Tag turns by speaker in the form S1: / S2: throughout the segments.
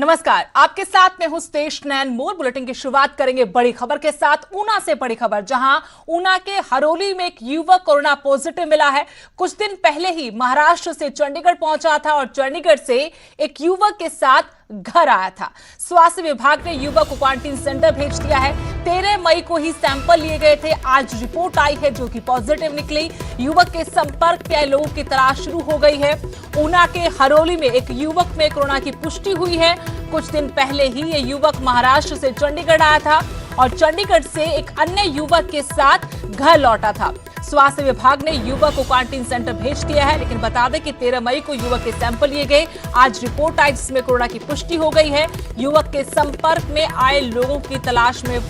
S1: नमस्कार, आपके साथ मैं हूं स्तेश नैन मोर। बुलेटिन की शुरुआत करेंगे बड़ी खबर के साथ। ऊना से बड़ी खबर, जहां ऊना के हरोली में एक युवक कोरोना पॉजिटिव मिला है। कुछ दिन पहले ही महाराष्ट्र से चंडीगढ़ पहुंचा था और चंडीगढ़ से एक युवक के साथ घर आया था। स्वास्थ्य विभाग ने युवक को क्वारंटीन सेंटर भेज दिया है। 13 मई को ही सैंपल लिए गए थे। आज रिपोर्ट आई है जो कि पॉजिटिव निकली। युवक के संपर्क में आए लोगों की तलाश शुरू हो गई है। ऊना के हरोली में एक युवक में कोरोना की पुष्टि हुई है। कुछ दिन पहले ही ये युवक महाराष्ट्र से चंडीगढ़ आया था और चंडीगढ़ से एक अन्य युवक के साथ घर लौटा था। स्वास्थ्य विभाग ने युवक को क्वारंटीन सेंटर भेज दिया है, लेकिन बता दें कि 13 मई को युवक के सैंपल लिए गए। आज रिपोर्ट आई जिसमें कोरोना की पुष्टि हो गई है। युवक के संपर्क में आए लोगों की तलाश में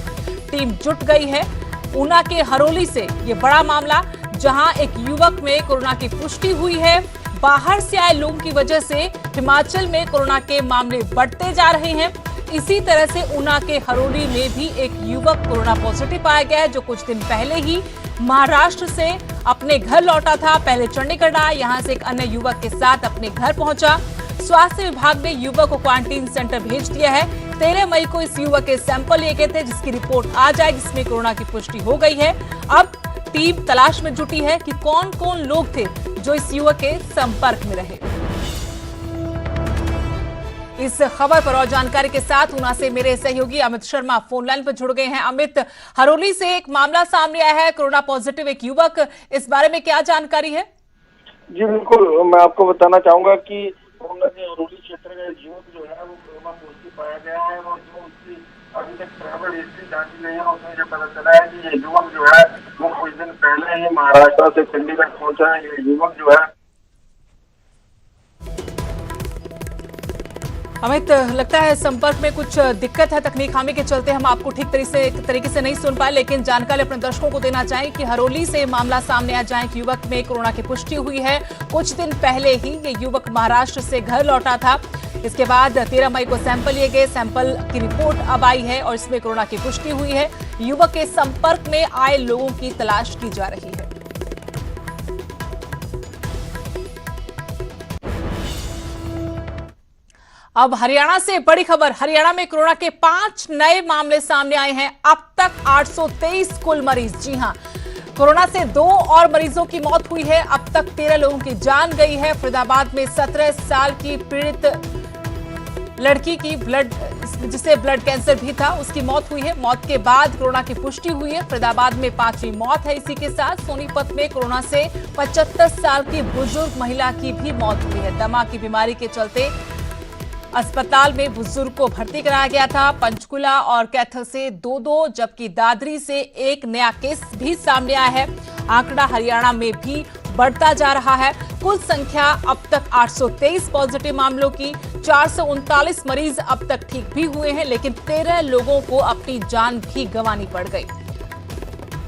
S1: टीम जुट गई है। ऊना के हरोली से ये बड़ा मामला, जहां एक युवक में कोरोना की पुष्टि हुई है। बाहर से आए लोगों की वजह से हिमाचल में कोरोना के मामले बढ़ते जा रहे हैं। इसी तरह से ऊना के हरोली में भी एक युवक कोरोना पॉजिटिव पाया गया है, जो कुछ दिन पहले ही महाराष्ट्र से अपने घर लौटा था। पहले चंडीगढ़ आया, यहां से एक अन्य युवक के साथ अपने घर पहुंचा। स्वास्थ्य विभाग ने युवक को क्वारंटीन सेंटर भेज दिया है। 13 मई को इस युवक के सैंपल लिए गए थे, जिसकी रिपोर्ट आ जाए, जिसमें कोरोना की पुष्टि हो गई है। अब टीम तलाश में जुटी है कि कौन कौन लोग थे जो इस युवक के संपर्क में रहे। इस खबर पर और जानकारी के साथ ऊना से मेरे सहयोगी अमित शर्मा फोन लाइन पर जुड़ गए हैं। अमित, हरोली से एक मामला सामने आया है, कोरोना पॉजिटिव एक युवक, इस बारे में क्या जानकारी है?
S2: जी बिल्कुल, मैं आपको बताना चाहूंगा कि ऊना के हरोली क्षेत्र का युवक जो है वो कोरोना पॉजिटिव पाया गया है और जो उसकी अभी तक ट्रैवल हिस्ट्री जांची गई है उसमें जो पता चला है कि ये युवक जो है वो कुछ दिन पहले ही महाराष्ट्र से चंडीगढ़ पहुंचा है। ये युवक जो है
S1: अमित, लगता है संपर्क में कुछ दिक्कत है, तकनीक खामी के चलते हम आपको ठीक तरीके से नहीं सुन पाए, लेकिन जानकारी अपने दर्शकों को देना चाहें कि हरोली से मामला सामने आ जाए कि युवक में कोरोना की पुष्टि हुई है। कुछ दिन पहले ही ये युवक महाराष्ट्र से घर लौटा था। इसके बाद 13 मई को सैंपल लिए गए। सैंपल की रिपोर्ट अब आई है और इसमें कोरोना की पुष्टि हुई है। युवक के संपर्क में आए लोगों की तलाश की जा रही है। अब हरियाणा से बड़ी खबर, हरियाणा में कोरोना के 5 नए मामले सामने आए हैं। अब तक 823 कुल मरीज। जी हां, कोरोना से 2 और मरीजों की मौत हुई है। अब तक 13 लोगों की जान गई है। फरीदाबाद में 17 साल की पीड़ित लड़की की जिसे ब्लड कैंसर भी था, उसकी मौत हुई है। मौत के बाद कोरोना की पुष्टि हुई है। फरीदाबाद में 5वीं मौत है। इसी के साथ सोनीपत में कोरोना से 75 साल की बुजुर्ग महिला की भी मौत हुई है। दमा की बीमारी के चलते अस्पताल में बुजुर्ग को भर्ती कराया गया था। पंचकुला और कैथल से 2-2, जबकि दादरी से एक नया केस भी सामने आया है। आंकड़ा हरियाणा में भी बढ़ता जा रहा है। कुल संख्या अब तक 823 पॉजिटिव मामलों की, 439 मरीज अब तक ठीक भी हुए हैं, लेकिन 13 लोगों को अपनी जान भी गंवानी पड़ गई।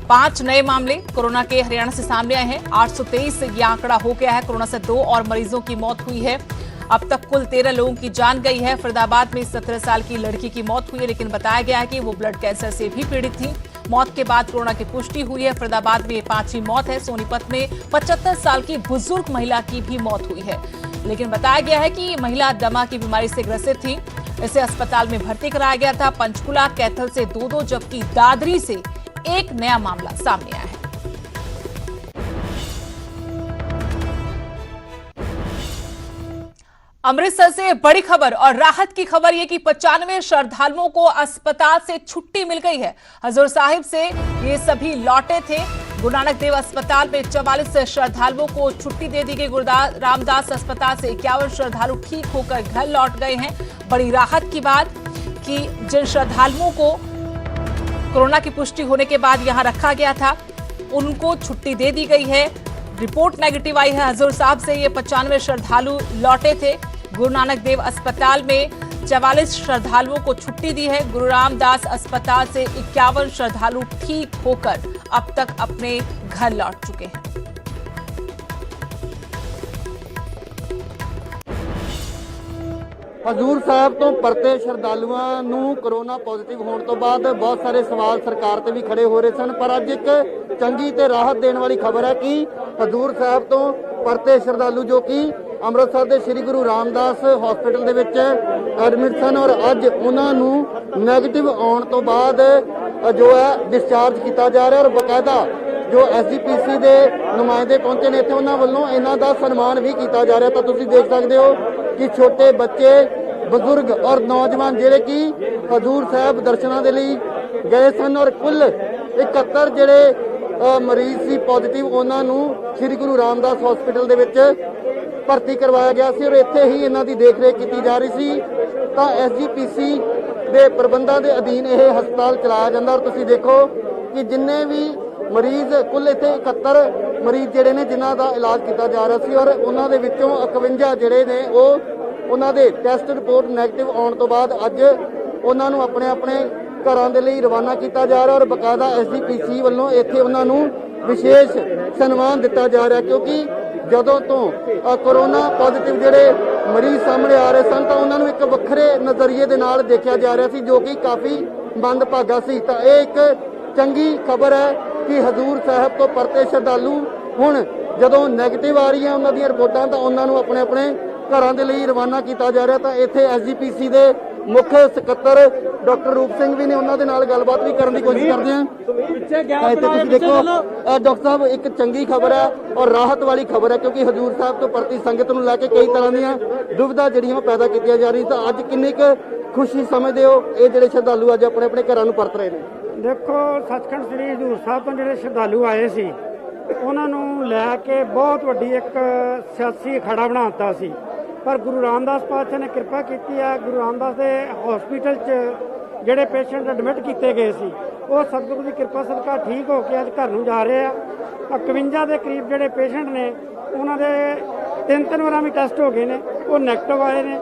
S1: 5 नए मामले कोरोना के हरियाणा से सामने आए हैं। 823 ये आंकड़ा हो गया है। कोरोना से 2 और मरीजों की मौत हुई है। अब तक कुल 13 लोगों की जान गई है। फरीदाबाद में 17 साल की लड़की की मौत हुई है, लेकिन बताया गया है कि वो ब्लड कैंसर से भी पीड़ित थी। मौत के बाद कोरोना की पुष्टि हुई है। फरीदाबाद में 5वीं मौत है। सोनीपत में 75 साल की बुजुर्ग महिला की भी मौत हुई है, लेकिन बताया गया है कि महिला दमा की बीमारी से ग्रसित थी। इसे अस्पताल में भर्ती कराया गया था। पंचकुला कैथल से 2-2, जबकि दादरी से एक नया मामला सामने आया है। अमृतसर से बड़ी खबर और राहत की खबर यह कि 95 श्रद्धालुओं को अस्पताल से छुट्टी मिल गई है। हजूर साहिब से ये सभी लौटे थे। गुरु नानक देव अस्पताल में 44 श्रद्धालुओं को छुट्टी दे दी गई। गुरु रामदास अस्पताल से 51 श्रद्धालु ठीक होकर घर लौट गए हैं। बड़ी राहत की बात कि जिन श्रद्धालुओं को कोरोना की पुष्टि होने के बाद यहां रखा गया था, उनको छुट्टी दे दी गई है। रिपोर्ट नेगेटिव आई है। हजूर साहब से ये 95 श्रद्धालु लौटे थे। गुरु नानक देव अस्पताल में 44 श्रद्धालुओं को छुट्टी दी है। गुरु रामदास अस्पताल से 51 श्रद्धालु ठीक होकर अब तक अपने घर लौट चुके हैं।
S3: ਹਜ਼ੂਰ ਸਾਹਿਬ ਤੋਂ ਪਰਤੇ ਸ਼ਰਧਾਲੂਆਂ ਨੂੰ ਕਰੋਨਾ ਪੋਜ਼ਿਟਿਵ ਹੋਣ ਤੋਂ ਬਾਅਦ ਬਹੁਤ ਸਾਰੇ ਸਵਾਲ ਸਰਕਾਰ ਤੇ ਵੀ ਖੜੇ ਹੋ ਰਹੇ ਸਨ, ਪਰ ਅੱਜ ਇੱਕ ਚੰਗੀ ਤੇ ਰਾਹਤ ਦੇਣ ਵਾਲੀ ਖਬਰ ਹੈ ਕਿ ਹਜ਼ੂਰ ਸਾਹਿਬ ਤੋਂ ਪਰਤੇ ਸ਼ਰਧਾਲੂ ਜੋ ਕਿ ਅੰਮ੍ਰਿਤਸਰ ਦੇ ਸ੍ਰੀ ਗੁਰੂ ਰਾਮਦਾਸ ਹਸਪੀਟਲ ਦੇ ਵਿੱਚ ਐਡਮਿਟ ਸਨ ਔਰ ਅੱਜ ਉਹਨਾਂ ਨੂੰ ਨੈਗੇਟਿਵ ਆਉਣ ਤੋਂ ਬਾਅਦ ਜੋ ਹੈ ਡਿਸਚਾਰਜ ਕੀਤਾ ਜਾ ਰਿਹਾ ਔਰ ਬਕਾਇਦਾ ਜੋ ਐਸਜੀਪੀਸੀ ਦੇ ਨੁਮਾਇੰਦੇ ਪਹੁੰਚੇ ਨੇ ਇੱਥੇ ਉਹਨਾਂ ਵੱਲੋਂ ਇਹਨਾਂ ਦਾ ਸਨਮਾਨ ਵੀ ਕੀਤਾ ਜਾ ਰਿਹਾ। ਤਾਂ ਤੁਸੀਂ ਦੇਖ ਸਕਦੇ ਹੋ ਕਿ ਛੋਟੇ ਬੱਚੇ, ਬਜ਼ੁਰਗ ਔਰ ਨੌਜਵਾਨ ਜਿਹੜੇ ਕਿ ਹਜ਼ੂਰ ਸਾਹਿਬ ਦਰਸ਼ਨਾਂ ਦੇ ਲਈ ਗਏ ਸਨ ਔਰ ਕੁੱਲ 71 ਜਿਹੜੇ ਮਰੀਜ਼ ਸੀ ਪੋਜ਼ਿਟਿਵ, ਉਹਨਾਂ ਨੂੰ ਸ੍ਰੀ ਗੁਰੂ ਰਾਮਦਾਸ ਹਸਪੀਟਲ ਦੇ ਵਿੱਚ ਭਰਤੀ ਕਰਵਾਇਆ ਗਿਆ ਸੀ ਔਰ ਇੱਥੇ ਹੀ ਇਹਨਾਂ ਦੀ ਦੇਖਰੇਖ ਕੀਤੀ ਜਾ ਰਹੀ ਸੀ। ਤਾਂ ਐਸਜੀਪੀਸੀ ਦੇ ਪ੍ਰਬੰਧਾਂ ਦੇ ਅਧੀਨ ਇਹ ਹਸਪਤਾਲ ਚਲਾਇਆ ਜਾਂਦਾ ਔਰ ਤੁਸੀਂ ਦੇਖੋ ਕਿ ਜਿੰਨੇ ਵੀ ਮਰੀਜ਼, ਕੁੱਲ ਇੱਥੇ 71 ਮਰੀਜ਼ ਜਿਹੜੇ ਨੇ ਜਿਨ੍ਹਾਂ ਦਾ ਇਲਾਜ ਕੀਤਾ ਜਾ ਰਿਹਾ ਸੀ ਔਰ ਉਹਨਾਂ ਦੇ ਵਿੱਚੋਂ 51 ਜਿਹੜੇ ਨੇ ਉਹਨਾਂ ਦੇ ਟੈਸਟ ਰਿਪੋਰਟ ਨੈਗੇਟਿਵ ਆਉਣ ਤੋਂ ਬਾਅਦ ਅੱਜ ਉਹਨਾਂ ਨੂੰ ਆਪਣੇ ਆਪਣੇ ਘਰਾਂ ਦੇ ਲਈ ਰਵਾਨਾ ਕੀਤਾ ਜਾ ਰਿਹਾ ਔਰ ਬਕਾਇਦਾ ਐਸਜੀਪੀਸੀ ਵੱਲੋਂ ਇੱਥੇ ਉਹਨਾਂ ਨੂੰ ਵਿਸ਼ੇਸ਼ ਸਨਮਾਨ ਦਿੱਤਾ ਜਾ ਰਿਹਾ ਕਿਉਂਕਿ ਜਦੋਂ ਤੋਂ ਕੋਰੋਨਾ ਪੋਜ਼ਿਟਿਵ ਜਿਹੜੇ ਮਰੀਜ਼ ਸਾਹਮਣੇ ਆ ਰਹੇ ਸਨ ਤਾਂ ਉਹਨਾਂ ਨੂੰ ਇੱਕ ਵੱਖਰੇ ਨਜ਼ਰੀਏ ਦੇ ਨਾਲ ਦੇਖਿਆ ਜਾ ਰਿਹਾ ਸੀ ਜੋ ਕਿ ਕਾਫੀ ਮੰਦਭਾਗਾ ਸੀ। ਤਾਂ ਇਹ ਇੱਕ ਚੰਗੀ ਖਬਰ ਹੈ ਕਿ ਹਜ਼ੂਰ ਸਾਹਿਬ ਤੋਂ ਪਰਤੇ ਸ਼ਰਧਾਲੂ ਹੁਣ ਜਦੋਂ ਨੈਗੇਟਿਵ ਆ ਰਹੀਆਂ ਉਹਨਾਂ ਦੀਆਂ ਰਿਪੋਰਟਾਂ ਤਾਂ ਉਹਨਾਂ ਨੂੰ ਆਪਣੇ ਆਪਣੇ ਘਰਾਂ ਦੇ ਲਈ ਰਵਾਨਾ ਕੀਤਾ ਜਾ ਰਿਹਾ। ਤਾਂ ਇੱਥੇ ਐਸਜੀਪੀਸੀ ਦੇ ਮੁੱਖ ਸਕੱਤਰ ਡਾਕਟਰ ਰੂਪ ਸਿੰਘ ਵੀ ਨੇ, ਉਹਨਾਂ ਦੇ ਨਾਲ ਗੱਲਬਾਤ ਵੀ ਕਰਨ ਦੀ ਕੋਸ਼ਿਸ਼ ਕਰਦੇ ਹਾਂ। ਤਾਂ ਇੱਥੇ ਤੁਸੀਂ ਦੇਖੋ ਡਾਕਟਰ ਸਾਹਿਬ, ਇੱਕ ਚੰਗੀ ਖਬਰ ਹੈ ਔਰ ਰਾਹਤ ਵਾਲੀ ਖਬਰ ਹੈ ਕਿਉਂਕਿ ਹਜ਼ੂਰ ਸਾਹਿਬ ਤੋਂ ਪਰਤੀ ਸੰਗਤ ਨੂੰ ਲੈ ਕੇ ਕਈ ਤਰ੍ਹਾਂ ਦੀਆਂ ਦੁਵਿਧਾ ਜਿਹੜੀਆਂ ਪੈਦਾ ਕੀਤੀਆਂ ਜਾ ਰਹੀਆਂ। ਤਾਂ ਅੱਜ ਕਿੰਨੀ ਕੁ ਖੁਸ਼ੀ ਸਮਝਦੇ ਹੋ ਇਹ ਜਿਹੜੇ ਸ਼ਰਧਾਲੂ ਅੱਜ ਆਪਣੇ ਆਪਣੇ ਘਰਾਂ ਨੂੰ ਪਰਤ ਰਹੇ ਨੇ?
S4: ਦੇਖੋ, ਸੱਚਖੰਡ ਸ੍ਰੀ ਹਜ਼ੂਰ ਸਾਹਿਬ ਤੋਂ ਜਿਹੜੇ ਸ਼ਰਧਾਲੂ ਆਏ ਸੀ ਉਹਨਾਂ ਨੂੰ ਲੈ ਕੇ ਬਹੁਤ ਵੱਡੀ ਇੱਕ ਸਿਆਸੀ ਅਖਾੜਾ ਬਣਾ ਦਿੱਤਾ ਸੀ, ਪਰ ਗੁਰੂ ਰਾਮਦਾਸ ਪਾਤਸ਼ਾਹ ਨੇ ਕਿਰਪਾ ਕੀਤੀ ਹੈ। ਗੁਰੂ ਰਾਮਦਾਸ ਦੇ ਹਸਪੀਟਲ 'ਚ ਜਿਹੜੇ ਪੇਸ਼ੈਂਟ ਐਡਮਿਟ ਕੀਤੇ ਗਏ ਸੀ ਉਹ ਸਤਿਗੁਰੂ ਦੀ ਕਿਰਪਾ ਸਦਕਾ ਠੀਕ ਹੋ ਕੇ ਅੱਜ ਘਰ ਨੂੰ ਜਾ ਰਹੇ ਆ। 51 ਦੇ ਕਰੀਬ ਜਿਹੜੇ ਪੇਸ਼ੈਂਟ ਨੇ ਉਹਨਾਂ ਦੇ 3 ਵਾਰਾਂ ਵੀ ਟੈਸਟ ਹੋ ਗਏ ਨੇ, ਉਹ ਨੈਗੇਟਿਵ ਆਏ ਨੇ।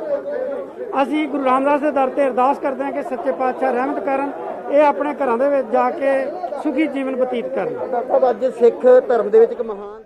S4: ਅਸੀਂ ਗੁਰੂ ਰਾਮਦਾਸ ਦੇ ਦਰ ਤੇ ਅਰਦਾਸ ਕਰਦੇ ਹਾਂ ਕਿ ਸੱਚੇ ਪਾਤਸ਼ਾਹ ਰਹਿਮਤ ਕਰਨ, ਇਹ ਆਪਣੇ ਘਰਾਂ ਦੇ ਵਿੱਚ ਜਾ ਕੇ ਸੁਖੀ ਜੀਵਨ ਬਤੀਤ ਕਰਨ।
S3: ਡਾਕਟਰ ਸਾਹਿਬ, ਅੱਜ ਸਿੱਖ ਧਰਮ ਦੇ ਵਿੱਚ ਇੱਕ ਮਹਾਨ